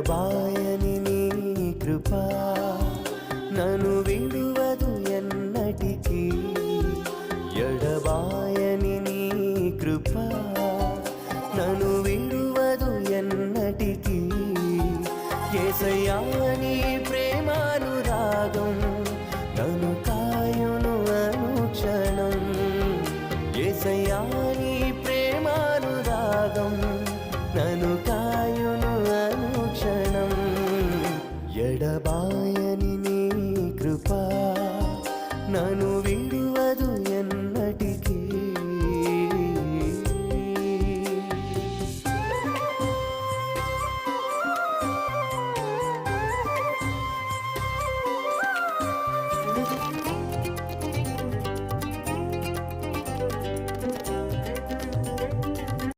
ఎడబాయని నీ కృపా నన్ను విడువదు ఎన్నటికీ. ఎడబాయని నీ కృపా నన్ను విడువదు ఎన్నటికీ. యేసయ్యా నీ ప్రేమానురాగం నన్ను కాయును అనుక్షణం. యేసయ్యా నీ ప్రేమానురాగం నన్ను